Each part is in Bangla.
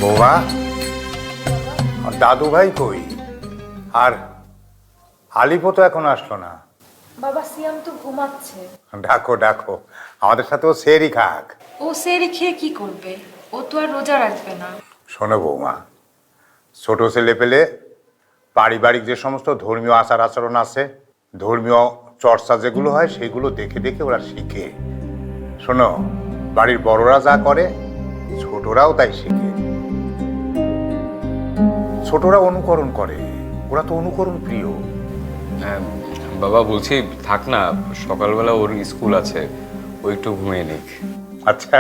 বৌমা, দাদু ভাই কই? আর আলিপও তো এখন আসলো না। বাবা সিয়াম তো ঘুমাচ্ছে। ডাকো ডাকো, আমাদের সাথেও সেরি খাক। ও সেরি খেয়ে কি করবে? ও তো আর রোজা রাখবে না। শোনো বৌমা, ছোট ছেলে পেলে পারিবারিক যে সমস্ত ধর্মীয় আচার আচরণ আছে, ধর্মীয় চর্চা যেগুলো হয়, সেগুলো দেখে দেখে ওরা শিখে। শোনো, বাড়ির বড়রা যা করে ছোটরাও তাই শিখে। ছোটরা অনুকরণ করে, ওরা তো অনুকরণ প্রিয়। হ্যাঁ বাবা, বলছি থাক না, সকালবেলা ওর স্কুল আছে, ও একটু ঘুমিয়ে নিক। আচ্ছা,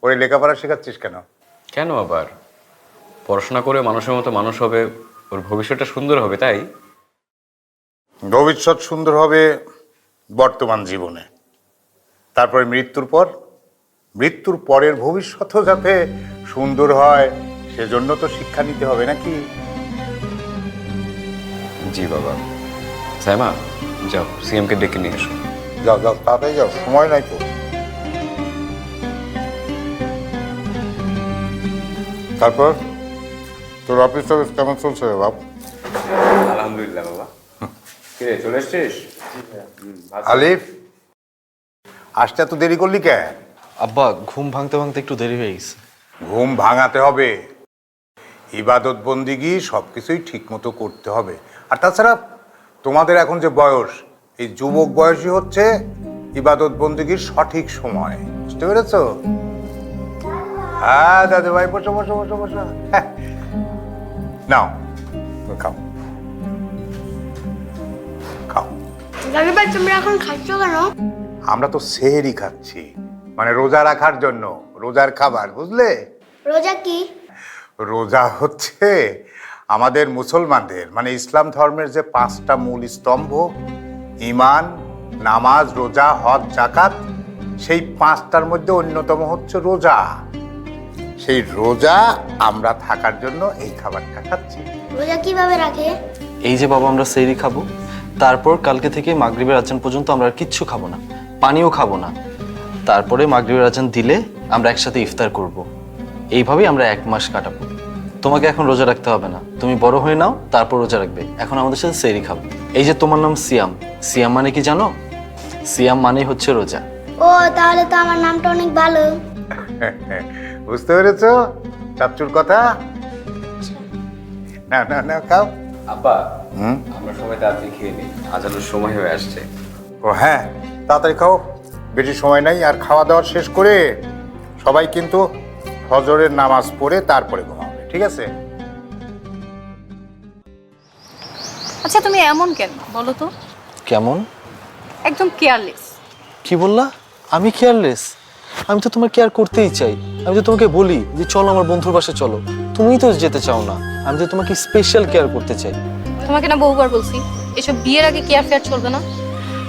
ওরে লেখাপড়া শেখাচ্ছিস কেন? কেন আবার? পড়াশোনা করে মানুষের মতো মানুষ হবে, ওর ভবিষ্যৎটা সুন্দর হবে, তাই। ভবিষ্যৎ সুন্দর হবে বর্তমান জীবনে, তারপরে মৃত্যুর পরের ভবিষ্যৎও যাতে সুন্দর হয়, সেজন্য তো শিক্ষা নিতে হবে নাকি? জি বাবা। সাইমা, যাও সিএমকে ডেকে নিয়ে এসো। যাও যাও, তাড়াতাড়ি যাও, সময় নাই তো। তারপর তোর অফিস টফিস কেমন চলছে বাপ? আলহামদুলিল্লাহ বাবা। কিরে, চলে এসছিস? আলিফ, আসতে এত দেরি করলি কেন? আব্বা, ঘুম ভাঙতে ভাঙতে একটু দেরি হয়ে গেছে। ঘুম ভাঙাতে হবে, ইবাদত বন্দিগি সবকিছুই ঠিক মতো করতে হবে। আর তাছাড়া তোমাদের এখন যে বয়স, এই যুবক বয়সই হচ্ছে ইবাদত বন্দিগির সঠিক সময়, বুঝতে পেরেছো? হ্যাঁ দাদু ভাই, বসো বসো বসো বসো। নাও খাও খাও। দাদু ভাই, তোমরা এখন খাচ্ছ কেন? আমরা তো সেহরি খাচ্ছি, মানে রোজা রাখার জন্য, রোজার খাবার, বুঝলে? রোজা কি? রোজা হচ্ছে আমাদের মুসলমানদের, মানে ইসলাম ধর্মের যে 5টা মূল স্তম্ভ, ঈমান, নামাজ, রোজা, হজ, যাকাত, সেই 5টার মধ্যে অন্যতম হচ্ছে রোজা। সেই রোজা আমরা থাকার জন্য এই খাবারটা খাচ্ছি। রোজা কিভাবে রাখে? এই যে বাবা, আমরা সেহরি খাবো, তারপর কালকে থেকে মাগরিবের আজান পর্যন্ত আমরা আর কিচ্ছু খাবো না, পানিও খাবো না। তারপরে মাগরিবের আজান দিলে আমরা একসাথে ইফতার করব। এইভাবেই আমরা 1 মাস কাটাবো। তোমাকে এখন রোজা রাখতে হবে না, তুমি বড় হয়ে নাও, তারপর রোজা রাখবে। এখন আমাদের সাথে সেহরি খাবো। এই যে তোমার নাম সিয়াম, সিয়াম মানে কি জানো? সিয়াম মানে হচ্ছে রোজা। ও, তাহলে তো আমার নামটা অনেক ভালো। বুঝতে পেরেছো চাচুর কথা? না না না, খাও। আব্বা, আমরা সবাই তাড়াতাড়ি খেয়ে নিই, আজানের সময় হয়ে আসছে। ও হ্যাঁ, তাড়াতাড়ি খাও, বেশি সময় নাই। আর খাওয়া দাওয়া শেষ করে সবাই কিন্তু ফজরের নামাজ পড়ে তারপরে ঘুমাবে, ঠিক আছে? আচ্ছা, তুমি এমন কেন বলো তো? কেমন? একদম কেয়ারলেস। কি বললা? আমি কেয়ারলেস? আমি তো তোমার কেয়ার করতেই চাই। আমি তো তোমাকে বলি যে চলো আমার বন্ধুর বাসায় চলো, তুমিই তো যেতে চাও না। আমি তো তোমাকে স্পেশাল কেয়ার করতে চাই। তোমাকে না বহুবার বলছি, এসব বিয়ের আগে কেয়ার ফেয়ার চলবে না।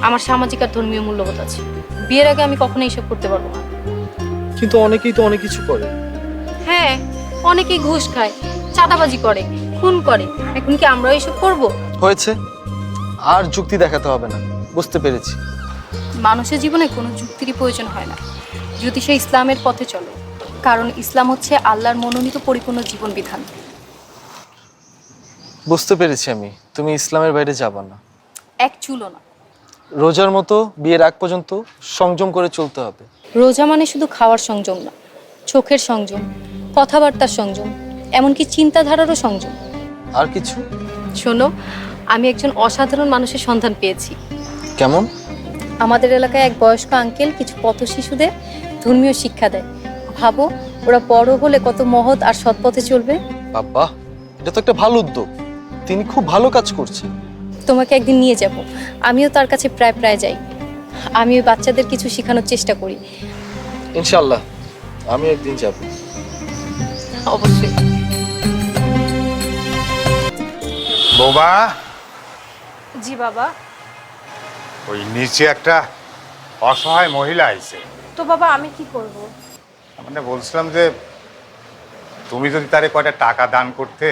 আমার সামাজিক আর ধর্মীয় মূল্যবোধ আছে, বিয়ের আগে আমি কখনো এইসব করতে পারবো না। কিন্তু অনেকেই তো অনেক কিছু করে। হ্যাঁ, অনেকেই ঘুষ খায়, চাঁদাবাজি করে, খুন করে। এখন কি আমরাও এইসব করব? হয়েছে, আর যুক্তি দেখাতে হবে না, বুঝতে পেরেছি। মানুষের জীবনে কোনো যুক্তিরই প্রয়োজন হয় না যদি সে ইসলামের পথে চলে, কারণ ইসলাম হচ্ছে আল্লাহর মনোনীত পরিপূর্ণ জীবন বিধান। বুঝতে পেরেছি আমি, তুমি ইসলামের বাইরে যাবা না। এক চুলো না। রোজার মতো বিয়ের আগ পর্যন্ত সংযম করে চলতে হবে। রোজা মানে শুধু খাওয়ার সংযম না, চোখের সংযম, কথাবার্তার সংযম, এমনকি চিন্তাধারারও সংযম। আর কিছু? শোনো, আমি একজন অসাধারণ মানুষের সন্ধান পেয়েছি। কেমন? আমাদের এলাকায় এক বয়স্ক আঙ্কেল কিছু পথ শিশুদের ধর্মীয় শিক্ষা দেয়। ভাবো, ওরা বড় হলে কত মহৎ আর সৎ পথে চলবে। বাবা, এটা তো একটা ভালো উদ্যোগ, তিনি খুব ভালো কাজ করছেন। তোমাকে একদিন নিয়ে যাব, আমিও তার কাছে প্রায় প্রায় যাই। আমি ওই বাচ্চাদের কিছু শেখানোর চেষ্টা করি। ইনশাআল্লাহ আমি একদিন যাব। অবশ্যই। বৌমা, জি বাবা। ওই নিচে একটা অসহায় মহিলা আইছে। তো বাবা, আমি কি করব? মানে বলছিলাম যে তুমি যদি তারে কয়টা টাকা দান করতে,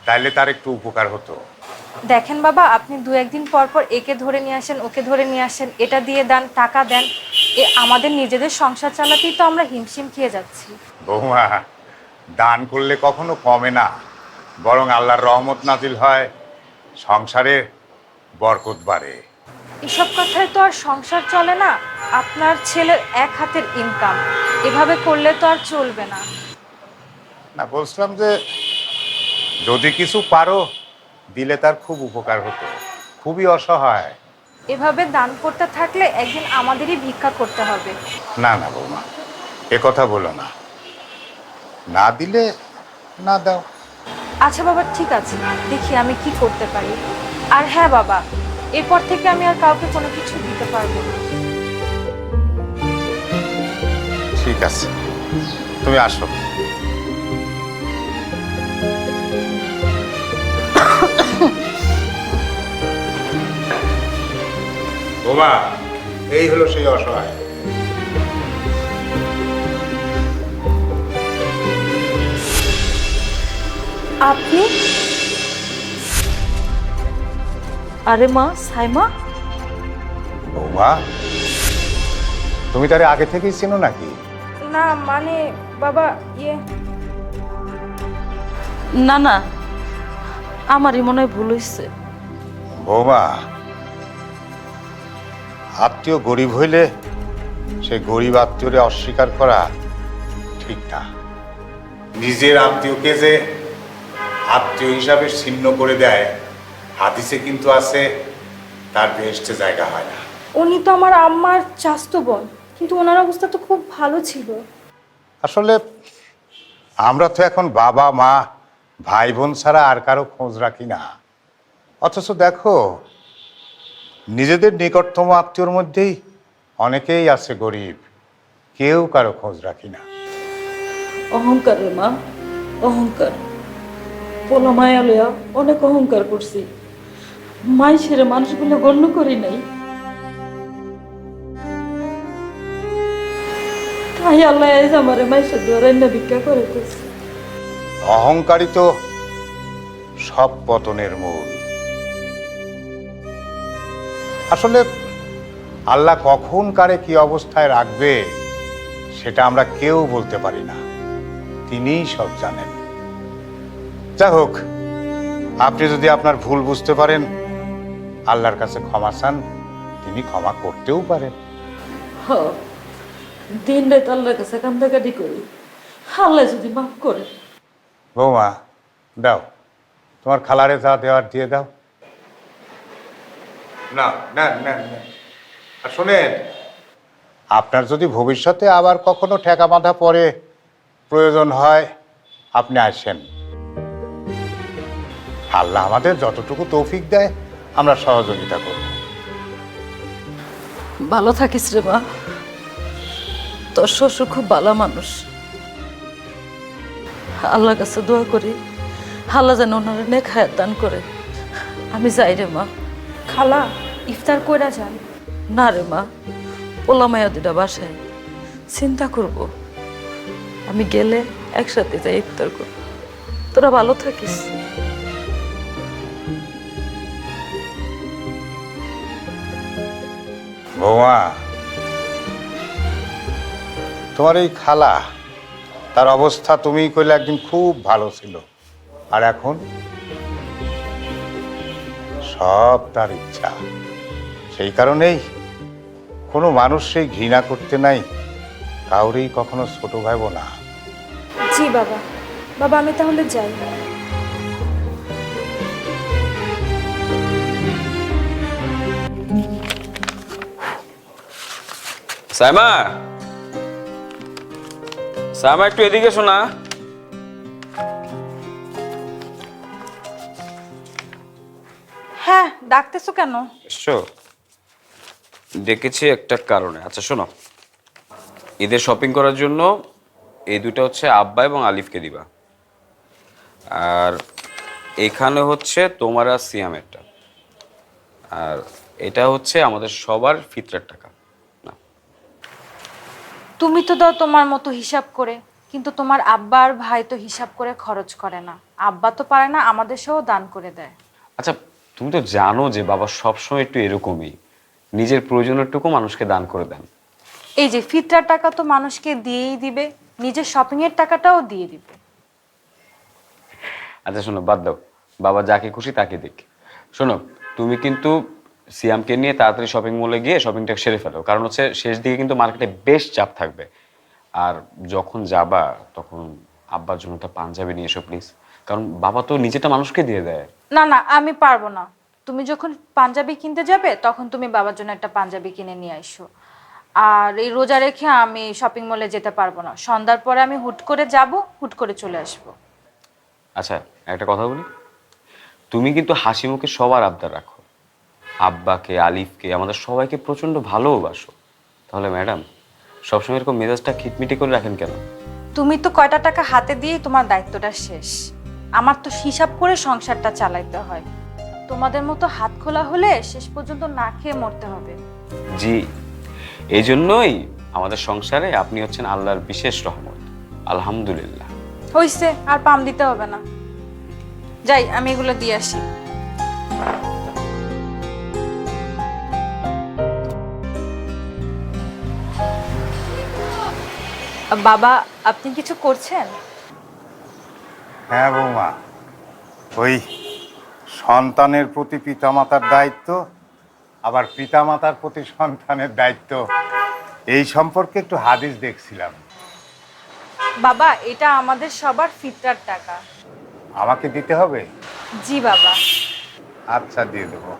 তাহলে তার একটু উপকার হতো। দেখেন বাবা, আপনি 2-1 দিন পর পর একে ধরে নিয়ে আসেন, ওকে ধরে নিয়ে আসেন, এটা দিয়ে দেন, টাকা দেন। আমাদের নিজেদের সংসার চালাতেই তো আমরা হিমশিম খেয়ে যাচ্ছি। বৌমা, দান করলে কখনো কমে না, বরং আল্লাহর রহমত নাজিল হয়, সংসারে বরকত বাড়ে। এসব কথায় তো আর সংসার চলে না। আপনার ছেলের এক হাতের ইনকাম, এভাবে করলে তো আর চলবে না। না, বলছিলাম যে যদি কিছু পারো দিলে তার খুব উপকার হতো, খুবই অসহায়। এভাবে দান করতে থাকলে একদিন আমাদেরই ভিক্ষা করতে হবে। না না বৌমা, এ কথা বলো না, না দিলে না দাও। আচ্ছা বাবা, ঠিক আছে, দেখি আমি কি করতে পারি। আর হ্যাঁ বাবা, এরপর থেকে আমি আর কাউকে কোনো কিছু দিতে পারবো না। ঠিক আছে, তুমি আসো। বৌমা, এই হলো সেই অসহায়। আপনি? আরে মা, সাইমা। বৌমা, তুমি তারে আগে থেকেই চেনো নাকি? না মানে বাবা, না না, আমারই মনে হয় ভুল হয়েছে। বৌমা, আত্মীয় গরিব হইলে সে গরিব আত্মীয়রে অস্বীকার করা ঠিক না। নিজের আত্মীয়কে যে আত্মীয় হিসাবে ছিন্ন করে দেয়, হাদিসে কিন্তু আছে তার বেহেশতে জায়গা হয় না। উনি তো আমার আম্মার চাচাতো বোন, কিন্তু ওনার অবস্থা তো খুব ভালো ছিল। আসলে আমরা তো এখন বাবা মা ভাই বোন ছাড়া আর কারো খোঁজ রাখি না। অথচ দেখো, নিজেদের নিকটতম আত্মীয়র মধ্যেই অনেকেই আছে গরিব, কেউ কারো খোঁজ রাখি না। অহংকার রে মা, অহংকার। পোলা মায়া লইয়া অনেক অহংকার করছি, মাইসের মানুষগুলো গণ্য করি নাই, তাই আল্লাহ আজ আমারে মাইসের দ্বারা ভিক্ষা করে দিচ্ছে। অহংকারই তো সব পতনের মূল। আসলে আল্লাহ কখন কারে কি অবস্থায় রাখবে সেটা আমরা কেউ বলতে পারি না, তিনিই সব জানেন। যাই হোক, আপনি যদি আপনার ভুল বুঝতে পারেন, আল্লাহর কাছে ক্ষমা চান, তিনি ক্ষমা করতেও পারেন। হ, দিন রাত আল্লাহর কাছে কান্দাকাটি করি, আল্লাহ যদি মাফ করে। বৌমা, দাও তোমার খালারে যা দেওয়ার দিয়ে দাও। না না না না, আর শোনেন, আপনার যদি ভবিষ্যতে আবার কখনো ঠেকা বাঁধা পড়ে, প্রয়োজন হয়, আপনি আসেন। আল্লাহ আমাদের যতটুকু তৌফিক দেয় আমরা সহযোগিতা করব। ভালো থাকিস রে মা, তোর শ্বশুর খুব ভালো মানুষ। আল্লাহর কাছে দোয়া করি, আল্লাহ যেন ওনারা নেক হায়াত দান করে। আমি যাই রে মা। খালা, ইফতার কইরা যান। না রে মা, পোলা মায়া দুটা বাসায়, চিন্তা করব। আমি গেলে একসাথে যাই ইফতার করব। তোরা ভালো থাকিস। বৌমা, তোমার এই খালা, তার অবস্থা তুমি কইলে একদিন খুব ভালো ছিল, আর এখন সব তার ইচ্ছা। সেই কারণেই কোনো মানুষ সেই ঘৃণা করতে নাই, কাউরেই কখনো ছোট ভাইব না। জি বাবা, বাবা আমি তাহলে যাই। সাইমা, সাইমা একটু এদিকে শোনা। হ্যাঁ, ডাকতেছো কেন? এসছো? ডেকেছি একটা কারণে। আচ্ছা শোনো, ঈদের শপিং করার জন্য এই দুটো হচ্ছে আব্বা এবং আলিফকে দিবা, আর এখানে হচ্ছে তোমার আর সিয়ামেরটা, আর এটা হচ্ছে আমাদের সবার ফিতরার টাকা। না, তুমি তো দাও তোমার মতো হিসাব করে, কিন্তু তোমার আব্বা আর ভাই তো হিসাব করে খরচ করে না। আব্বা তো পারে না, আমাদের সহ দান করে দেয়। আচ্ছা তুমি তো জানো যে বাবা সবসময় একটু এরকমই, নিজের প্রয়োজনেরটুকু মানুষকে দান করে দেন। এই যে ফিতরার টাকা তো মানুষকে দিয়েই দিবে, নিজের শপিং এর টাকাটাও দিয়ে দিবে। আচ্ছা শোনো, বাদ দাও, বাবা যাকে খুশি তাকে দিক। শোনো, তুমি কিন্তু সিয়ামকে নিয়ে তাড়াতাড়ি শপিং মলে গিয়ে শপিংটা সেরে ফেলো, কারণ হচ্ছে শেষ দিকে কিন্তু মার্কেটে বেশ চাপ থাকবে। আর যখন যাবা তখন আব্বার জন্য একটা পাঞ্জাবি নিয়ে এসো প্লিজ, কারণ বাবা তো নিজেটা মানুষকে দিয়ে দেয়। না না, আমি পারবো না। তুমি যখন পাঞ্জাবি কিনতে যাবে তখন তুমি বাবার জন্য একটা পাঞ্জাবি কিনে নিয়ে আইসো। আর এই রোজা রেখে আমি শপিং মলে যেতে পারবো না। সন্ধ্যার পরে আমি হুট করে যাব, হুট করে চলে আসবো। আচ্ছা একটা কথা বলি, তুমি কিন্তু হাসি মুখে সবার আবদার রাখো, আব্বাকে, আলিফকে, আমাদের সবাইকে প্রচন্ড ভালোবাসো, তাহলে ম্যাডাম সবসময় এরকম মেজাজটা খিটমিটি করে রাখেন কেন? তুমি তো কয়টা টাকা হাতে দিয়ে তোমার দায়িত্বটা শেষ। আমার তো হিসাব করে সংসারটা চালাইতে হয়। তোমাদের মতো হাত খোলা হলে শেষ পর্যন্ত না খেয়ে মরতে হবে। জি, এই জন্যই আমাদের সংসারে আপনি হচ্ছেন আল্লাহর বিশেষ রহমত, আলহামদুলিল্লাহ। হইছে, আর পাম দিতে হবে না। যাই, আমি এগুলো দিয়ে আসি। বাবা, আপনি কিছু করছেন? হ্যাঁ বৌমা, ওই সন্তানের প্রতি পিতামাতার দায়িত্ব, আবার পিতামাতার প্রতি সন্তানের দায়িত্ব, এই সম্পর্কে একটু হাদিস দেখছিলাম। বাবা, এটা আমাদের সবার ফিতরার টাকা। আমাকে দিতে হবে? জি বাবা। আচ্ছা, দিয়ে দেবো।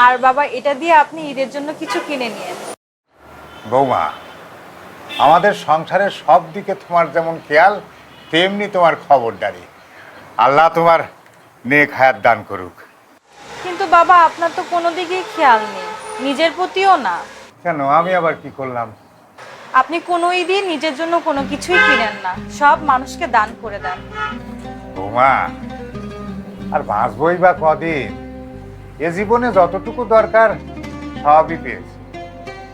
আর বাবা, এটা দিয়ে আপনি ঈদের জন্য কিছু কিনে নিয়েন। বৌমা, আমাদের সংসারের সব দিকে তোমার যেমন খেয়াল, তেমনি তোমার খবরদারি। আল্লাহ তোমার নেক হায়াত দান করুক। কিন্তু বাবা, আপনার তো কোনো দিকেই খেয়াল নেই, নিজের প্রতিও না। কেন, আমি আবার কি করলাম? আপনি কোনো ঈদই নিজের জন্য কোনো কিছুই কিনেন না, সব মানুষকে দান করে দেন। বৌমা, আর বাঁচবই বা কদিন? এ জীবনে যতটুকু দরকার সবই পেয়েছি,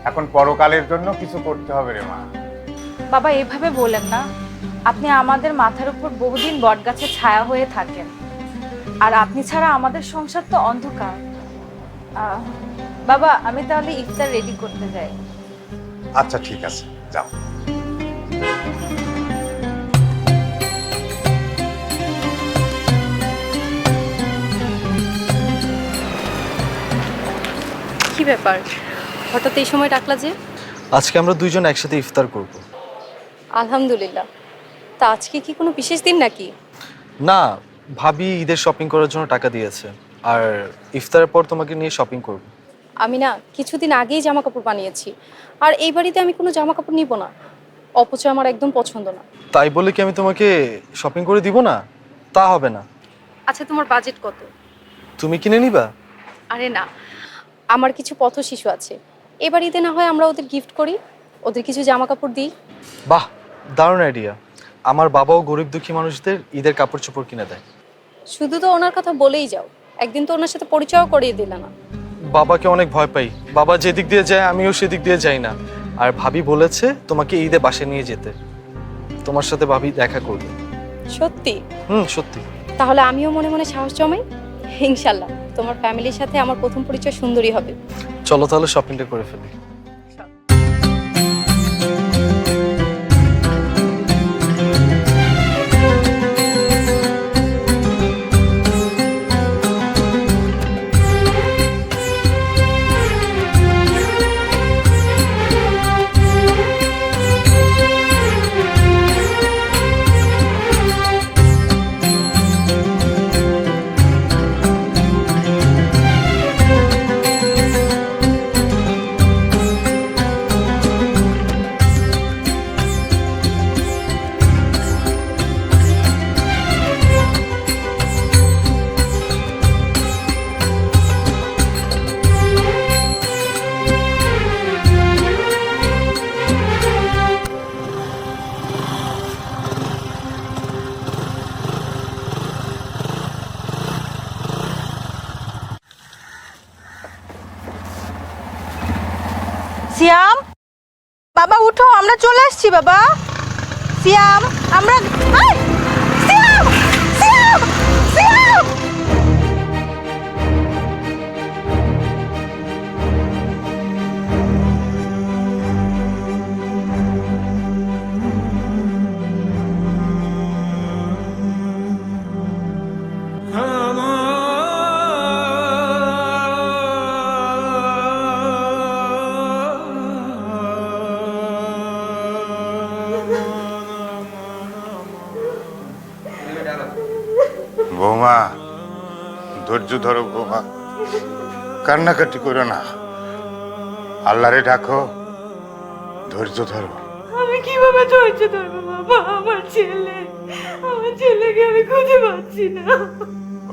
এখন পরকালের জন্য কিছু করতে হবে রে মা। বাবা, এভাবে বলেন না। আপনি আমাদের মাথার উপর বহুদিন বটগাছে ছায়া হয়ে থাকেন, আর আপনি ছাড়া আমাদের সংসার তো অন্ধকার। বাবা, আমি তাহলে ইফতার রেডি করতে যাই। আচ্ছা ঠিক আছে, যাও। কি ব্যাপার, হঠাৎ এই সময় ডাকলা যে? আজকে আমরা দুইজন একসাথে ইফতার করব। আলহামদুলিল্লাহ। তা আজকে কি কোনো বিশেষ দিন নাকি? না, ভাবি ঈদের শপিং করার জন্য টাকা দিয়েছে, আর ইফতারের পর তোমাকে নিয়ে শপিং করব। আমি না কিছুদিন আগেই জামা কাপড় বানিয়েছি, আর এই বাড়িতে আমি কোনো জামা কাপড় নিব না। অপচয় আমার একদম পছন্দ না। তাই বলে কি আমি তোমাকে শপিং করে দিব না? তা হবে না। আচ্ছা, তোমার বাজেট কত? তুমি কিনে নিবা? আরে না, আমার কিছু পথ শিশু আছে, এ বাড়িতে না হয় আমরা ওদের গিফট করি, ওদের কিছু জামা কাপড় দিই। বাহ, দারুণ আইডিয়া। আমার বাবাও গরিব দুঃখী মানুষদের ঈদের কাপড় চোপড় কিনে দেয়। শুধু তো ওনার কথা বলেই যাও, একদিন তো ওনার সাথে পরিচয় করিয়ে দিলে না। বাবাকে অনেক ভয় পাই, বাবা যেদিক দিয়ে যায় আমিও সেদিক দিয়ে যাই না। আর ভাবি বলেছে তোমাকে ঈদে বাসে নিয়ে যেতে, তোমার সাথে ভাবি দেখা করবে। সত্যি? সত্যি। তাহলে আমিও মনে মনে সাহস জমাই। ইনশাল্লাহ তোমার ফ্যামিলির সাথে আমার প্রথম পরিচয় সুন্দরী হবে। চলো তাহলে শপিংটা করে ফেলি। সিয়াম, বাবা উঠো, আমরা চলে আসছি। বাবা, সিয়াম, আমরা সিয়াম, সিয়াম, সিয়াম। বৌমা, ধৈর্য ধরো বৌমা, কান্নাকাটি করো না, আল্লাহরে ডাকো, ধৈর্য ধরো। আমি কিভাবে ধৈর্য ধরবো বাবা? আমার ছেলেকে আমি খুঁজে পাচ্ছি না।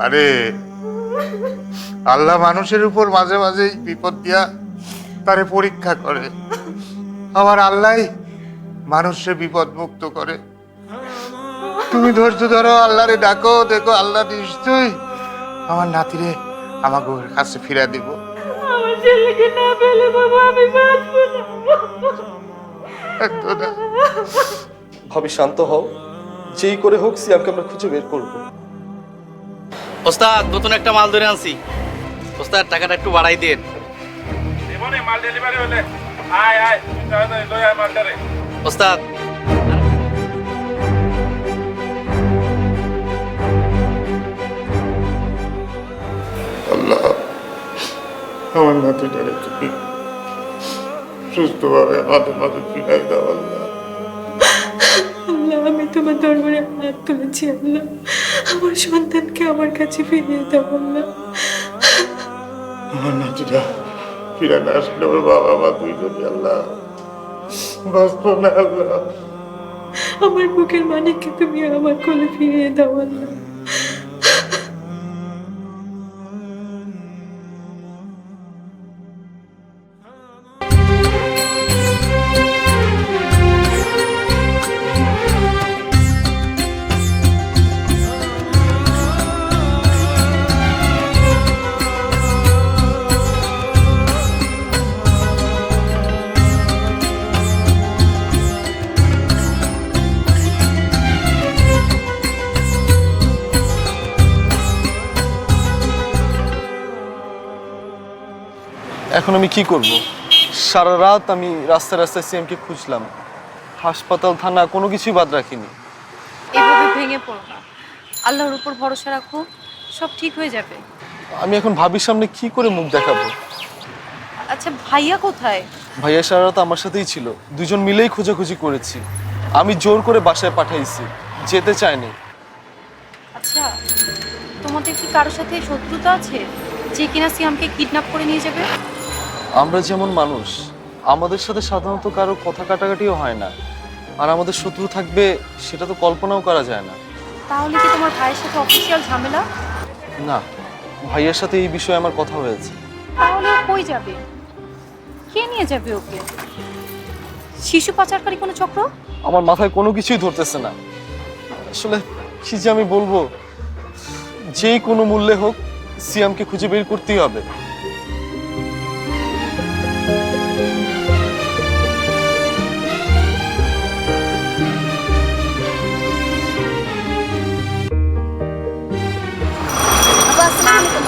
আরে আল্লাহ মানুষের উপর মাঝে মাঝেই বিপদ দিয়া তারে পরীক্ষা করে, আবার আল্লাহ মানুষকে বিপদ মুক্ত করে। তুমি ধৈর্য ধরো, আল্লাহরে ডাকো, দেখো আল্লাহ নিশ্চয়ই আমার নাতিরে আমাকে ওর কাছে ফিরা দিব। আমার ছেলেকে না পেলে বাবা আমি বাঁচবো না। একদম না। ভাবি শান্ত হও, যেই করে হোক সিয়ামকে আমরা খুঁজে বের করব। ওস্তাদ নতুন একটা মাল ধরে আনছি। ওস্তাদ টাকাটা একটু বাড়াই দেন। ওস্তাদ আল্লাহ আমার নাতিটারে তুমি সুস্থভাবে আমাদের মাঝে ফিরাই দাও আল্লাহ। আল্লাহ আমি তোমার দরবারে হাত তুলেছি আল্লাহ, আমার সন্তানকে আমার কাছে ফিরিয়ে দাও আল্লাহ। আমার নাতিটা ফিরে না আসলে ওর বাবা মা দুইজনই আল্লাহ বাঁচব না আল্লাহ। আমার বুকের মানিককে তুমি আমার কোলে ফিরিয়ে দাও আল্লাহ। এখন আমি কি করব? সারা রাত আমি রাস্তায় রাস্তায় সিএমকে খুঁজলাম, হাসপাতাল থানা কোনো কিছুই বাদ রাখিনি। এভাবে ভেঙে পড়ো না, আল্লাহর উপর ভরসা রাখো, সব ঠিক হয়ে যাবে। আমি এখন ভাবির সামনে কি করে মুখ দেখাবো? আচ্ছা ভাইয়া কোথায়? ভাইয়া সারা রাত আমার সাথেই ছিল, দুজন মিলেই খোঁজাখুঁজি করেছি। আমি জোর করে বাসায় পাঠাইছি, যেতে চায়নি। আচ্ছা তোমাদের কি কারোর সাথে শত্রুতা আছে যে কিনা সিয়ামকে কিডন্যাপ করে নিয়ে যাবে? আমরা যেমন মানুষ, আমাদের সাথে সাধারণত কারো কথা কাটাকাটিও হয় না, আর আমাদের শত্রু থাকবে সেটা তো কল্পনাও করা যায় না। তাহলে কি তোমার ভাইয়ের সাথে অফিসিয়াল ঝামেলা? না, ভাইয়ের সাথে এই বিষয়ে আমার কথা হয়েছে। তাহলে ও কই যাবে? কে নিয়ে যাবে ওকে? শিশু পাচারকারী কোনো চক্র? আমার মাথায় কোনো কিছুই ধরতেছে না। আসলে কি যে আমি বলবো, যেই কোনো মূল্যে হোক সিয়ামকে খুঁজে বের করতেই হবে।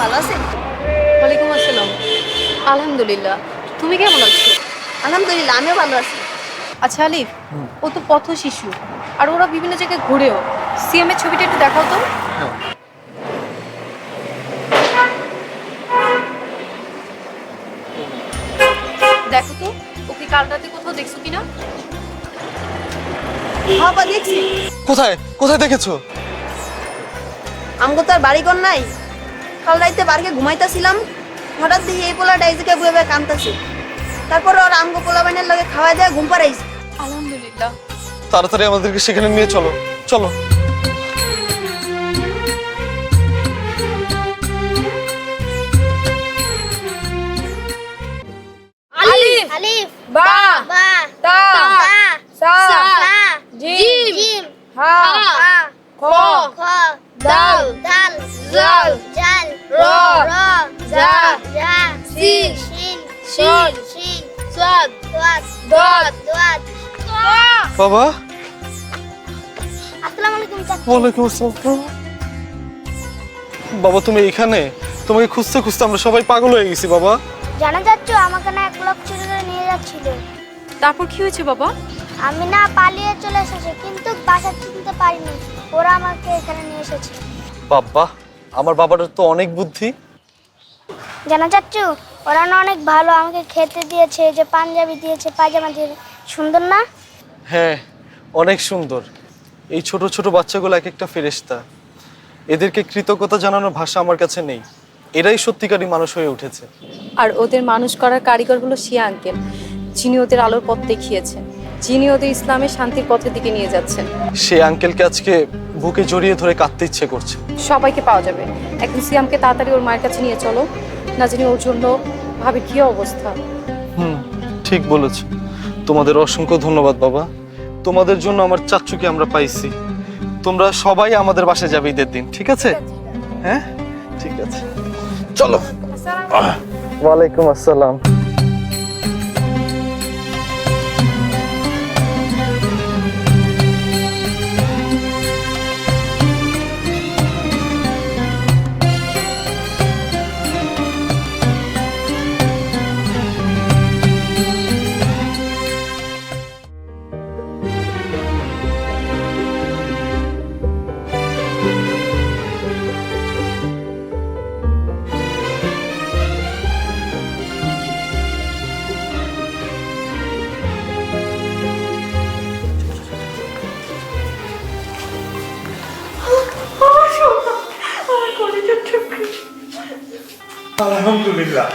ভালো আছেন? ওয়ালাইকুম আসসালাম। আলহামদুলিল্লাহ, তুমি কেমন আছো? আলহামদুলিল্লাহ আমিও ভালো আছি। আচ্ছা আলিফ, ও তো পথ শিশু, আর ওরা বিভিন্ন জায়গায় ঘুরেও। সিএমের ছবিটা একটু দেখাও তো। দেখো তো ওকে কাল রাতে কোথাও দেখছো কিনা? বাবা দেখছি। কোথায় কোথায় দেখেছো? আমগো তো আর বাড়িঘর নাই। কাল রাইতে বাড়িতে ঘুমাইতেছিলাম, হঠাৎ দেখি এই পোলাটা এই জায়গায় বয়ে বয়ে কাঁদতেছে। তারপর ওর আমগো পোলা বাইনের লগে খাওয়া দেয়া ঘুম পাড়াইছে। আলহামদুলিল্লাহ। তাড়াতাড়ি আমাদেরকে সেখানে নিয়ে চলো, চলো। আলিফ আলিফ বা বা তা তা সা সা জিম জিম হা হা খ খ দাল দাল জাল জাল র র জা জা সিন শিন সদ শিন সদ দোয়াত দদ দোয়াত বাবা। আসসালামু আলাইকুম চাচা। ওয়ালাইকুম আসসালাম। বাবা তুমি এখানে? তোমাকে খুঁজতে খুঁজতে আমরা সবাই পাগল হয়ে গেছি বাবা। জানা যাচ্ছে আমাকে না এক লোক চুরি করে নিয়ে যাচ্ছিল। তারপর কি হয়েছে বাবা? আমি না পালিয়ে চলে এসেছি, কিন্তু বাসা চিনতে পারিনি, ওরা আমাকে এখানে নিয়ে এসেছে। বাবা, আমার বাবার তো অনেক বুদ্ধি। জানা চাচ্ছু, ওরা না অনেক ভালো, আমাকে খেতে দিয়েছে, যে পাঞ্জাবি দিয়েছে, পায়জামা দিয়েছে, সুন্দর না? হ্যাঁ, অনেক সুন্দর। এই ছোট ছোট বাচ্চাগুলো এক একটা ফেরেশতা। এদেরকে কৃতজ্ঞতা জানানোর ভাষা আমার কাছে নেই। এরাই সত্যিকারই মানুষ হয়ে উঠেছে। আর ওদের মানুষ করার কারিগর হলো শিয়া আঙ্কেল, যিনি ওদের আলোর পথ দেখিয়েছেন, যিনি ওদের ইসলামের শান্তির পথের দিকে নিয়ে যাচ্ছেন। সে আঙ্কেলকে আজকে বুকে জড়িয়ে ধরে কাঁদতে ইচ্ছে করছে। সবাইকে পাওয়া যাবে। এখন সিয়ামকে তাড়াতাড়ি ওর মায়ের কাছে নিয়ে চলো, না জানি ওর জন্য ভাবে কি অবস্থা। ঠিক বলেছ। তোমাদের অসংখ্য ধন্যবাদ বাবা। তোমাদের জন্য আমার চাচ্চুকে আমরা পাইছি। তোমরা সবাই আমাদের বাসায় যাবে ঈদের দিন, ঠিক আছে? হ্যাঁ ঠিক আছে, চলো। ওয়ালাইকুম আসসালাম। আলহামদুলিল্লাহ,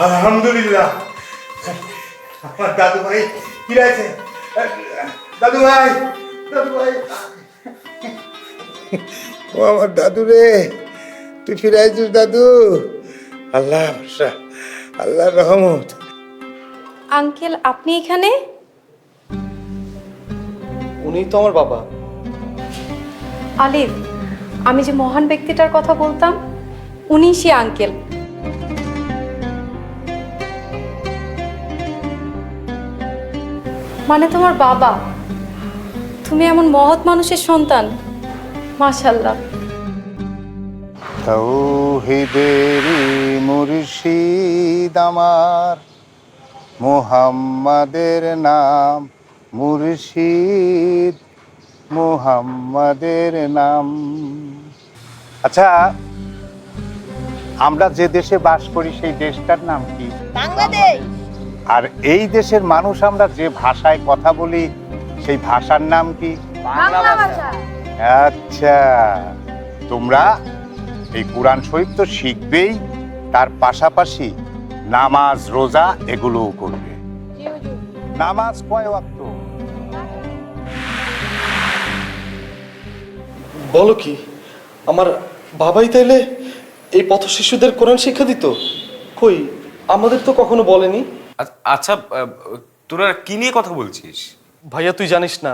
আলহামদুলিল্লাহ। আমার দাদু ভাই ফিরে আছে। দাদু ভাই, দাদু ভাই, ও আমার দাদু রে, তুই ফিরে আছিস দাদু। আল্লাহ ভরসা, আল্লাহর রহমত। আঙ্কেল আপনি এখানে? উনি তো আমার বাবা। আলিফ, আমি যে মহান ব্যক্তিটার কথা বলতাম, উনি সে আঙ্কেল। মানে তোমার বাবা। তুমি এমন মহৎ মানুষের সন্তান, মাশাআল্লাহ। তাওহীদের মুর্শিদ আমার, মুহাম্মাদের নাম মুর্শিদ, মুহাম্মাদের নাম। আচ্ছা, আমরা যে দেশে বাস করি সেই দেশটার নাম কি? বাংলাদেশ। আর এই দেশের মানুষ আমরা যে ভাষায় কথা বলি সেই ভাষার নাম কি? বাংলা ভাষা। আচ্ছা, তোমরা এই কোরআন শরীফ তো শিখবেই, তার পাশাপাশি নামাজ রোজা এগুলোও করবে। নামাজ কয় ওয়াক্ত? বলো কি, আমার বাবাই তাইলে এই পথ শিশুদের কোরআন শিক্ষা দিত? কই, আমাদের তো কখনো বলেনি। আচ্ছা, তোরা কি নিয়ে কথা বলছিস? ভাইয়া তুই জানিস না,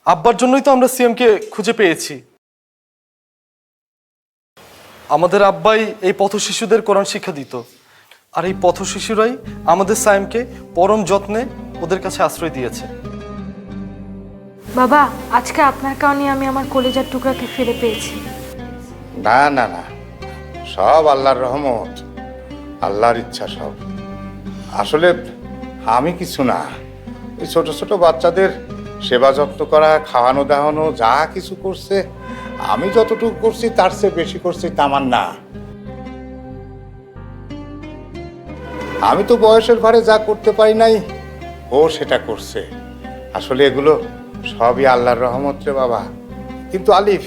আব্বার জন্যই তো আমরা সিএমকে খুঁজে পেয়েছি। আমাদের আব্বাই এই পথ শিশুদের কোরআন শিক্ষা দিত, আর এই পথ শিশুরাই আমাদের সাইমকে পরম যত্নে ওদের কাছে আশ্রয় দিয়েছে। বাবা, আজকে আপনার কারণে আমি আমার কলেজার টুকরাকে ফিরে পেয়েছি। না না না, সব আল্লাহর রহমত, আল্লাহর ইচ্ছা সব। আসলে আমি কিছু না, ওই ছোট ছোট বাচ্চাদের সেবা যত্ন করা, খাওয়ানো দাওয়ানো যা কিছু করছে, আমি যতটুকু করছি তার চেয়ে বেশি করছি তামান্না। আমি তো বয়সের ভারে যা করতে পারি নাই, ও সেটা করছে। আসলে এগুলো সবই আল্লাহর রহমত রে বাবা। কিন্তু আলিফ,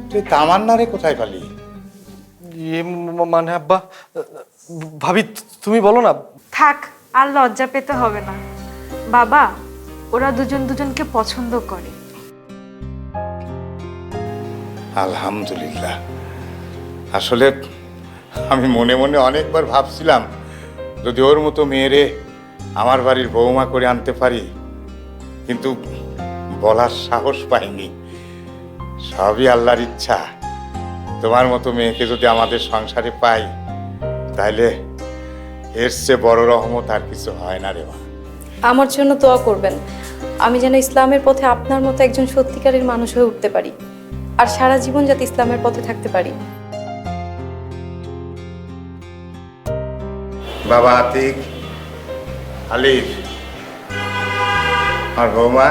তুই তামান্না রে কোথায় পালি? মানে আব্বা, ভাবি তুমি বলো না। থাক, আর লজ্জা পেতে হবে না বাবা, ওরা দুজন দুজনকে পছন্দ করে। আলহামদুলিল্লাহ। আসলে আমি মনে মনে অনেকবার ভাবছিলাম, যদি ওর মতো মেয়েরে আমার বাড়ির বৌমা করে আনতে পারি, কিন্তু বলার সাহস পাইনি। সবই আল্লাহর ইচ্ছা। তোমার মতো মেয়েকে যদি আমাদের সংসারে পাই, তাহলে এর চেয়ে বড় রহমত আর কিছু হয় না রে মা। আমার জন্য দোয়া করবেন, আমি যেন ইসলামের পথে আপনার মতো একজন সত্যিকারের মানুষ হয়ে উঠতে পারি, আর সারা জীবন যাতে ইসলামের পথে থাকতে পারি। বাবা আতিক, আলিফ, আর বৌমা,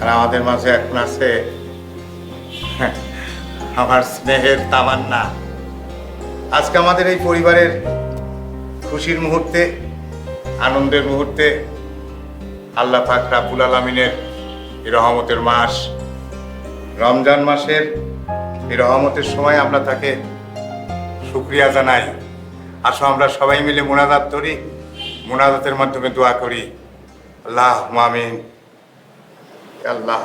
আর আমাদের মাঝে এখন আছে আমার স্নেহের তামান্না। আজকে আমাদের এই পরিবারের খুশির মুহূর্তে, আনন্দের মুহূর্তে আল্লাহ পাক রাব্বুল আলামিনের এই রহমতের মাস, রমজান মাসের এই রহমতের সময় আমরা তাকে শুকরিয়া জানাই। আসো আমরা সবাই মিলে মোনাজাত করি, মোনাজাতের মাধ্যমে দোয়া করি। আল্লাহ আমিন। আল্লাহ